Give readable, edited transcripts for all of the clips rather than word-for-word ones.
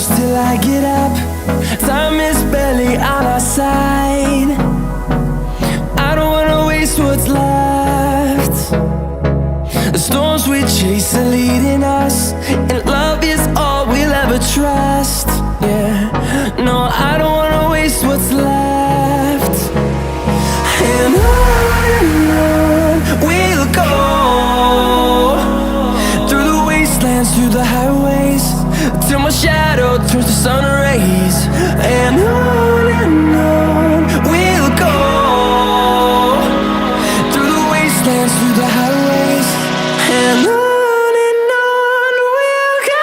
close till I get up. Time is barely on our side. I don't wanna waste what's left. The storms we chase are leading us, and love is all we'll ever trust. Yeah, no, I don't wanna waste what's left. And on we'll go, through the wastelands, through the highways, till my shadow turns to sun rays. And on we'll go, through the wastelands, through the highways, and on we'll go.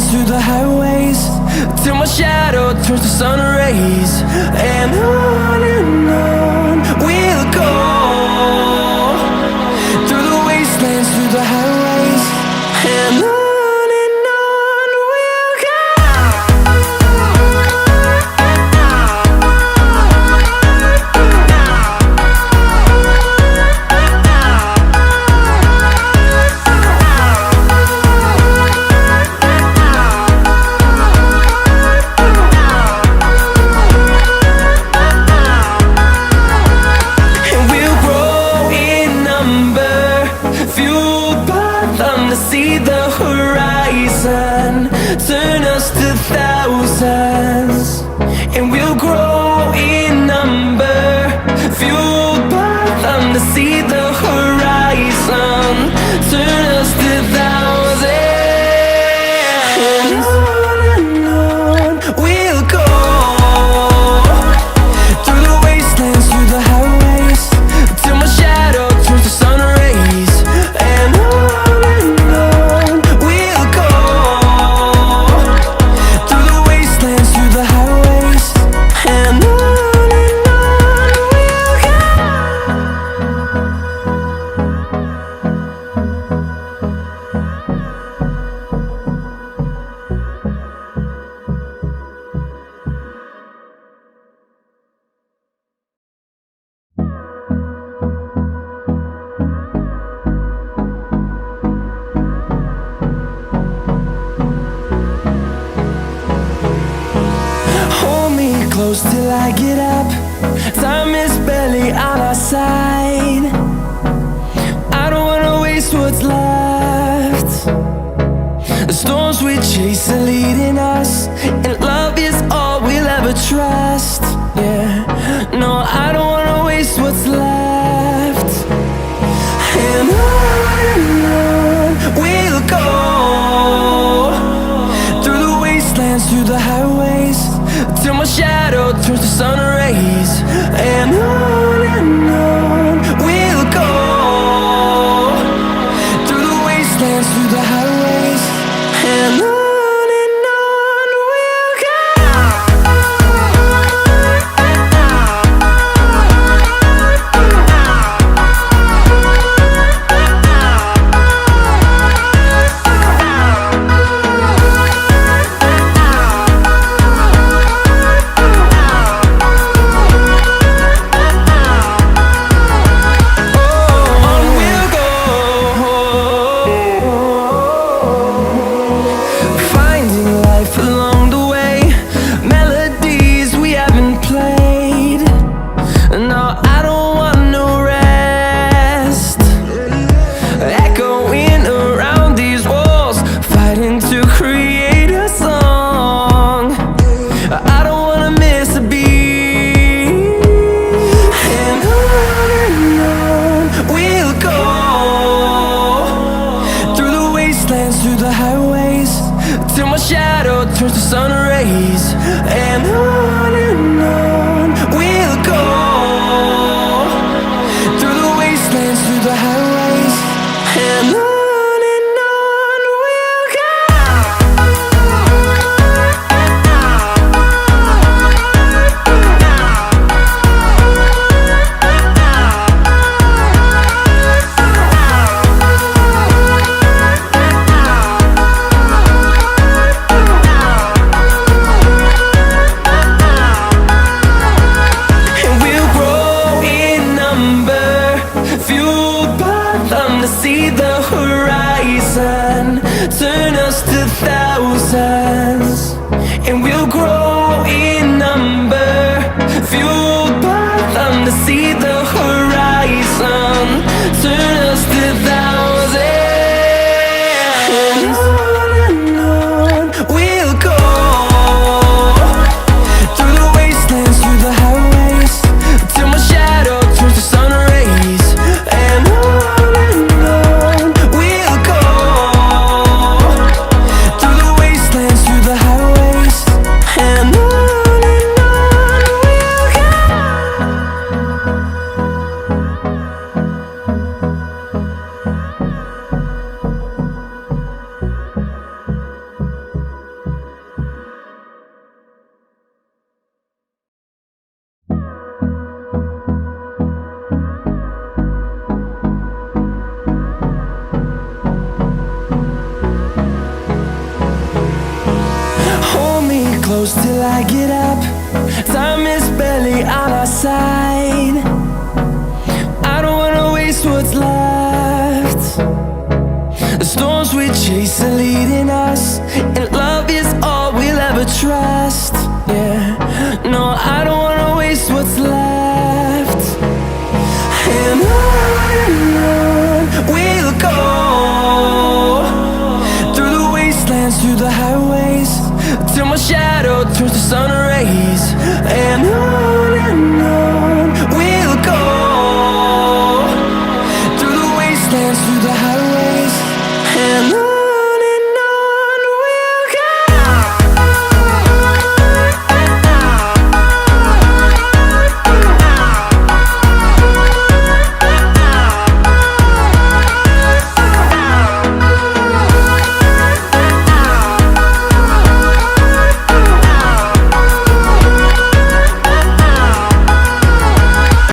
Through the highways, till my shadow turns to sun rays. And on we'll go, through the wastelands, through the highways, and on we'll go. See the horizon turn us to thousands, and we'll grow in number, fueled by them. To see the horizon turn us to thousands, and on we'll go, through the wastelands, through the highways, till my shadow turns to sun rays. And close till I get up. Time is barely on our side. I don't wanna waste what's left. The storms we chase are leading us, and love is all we'll ever trust. Yeah, no, I don't wanna waste what's left. And on we'll go, through the wastelands, through the highways, till my shadow turns to sun rays. And on we'll go, through the wastelands, through the highways, and on we'll go. turns to sun rays, and on we'll go, through the wastelands, through the highways, and on. See the horizon, turn us to thousands, and we'll grow in number, fueled by them to see the horizon, turn us to thousands, and on we'll go, through the wastelands, through the highways, till my shadow turns to sun rays, and on. Close till I get up, time is barely on our side. I don't wanna waste what's left. The storms we chase are leading us, and love is all we'll ever trust. Yeah, no, I don't wanna waste what's left. And on we'll go, through the wastelands, through the highways, till my shadow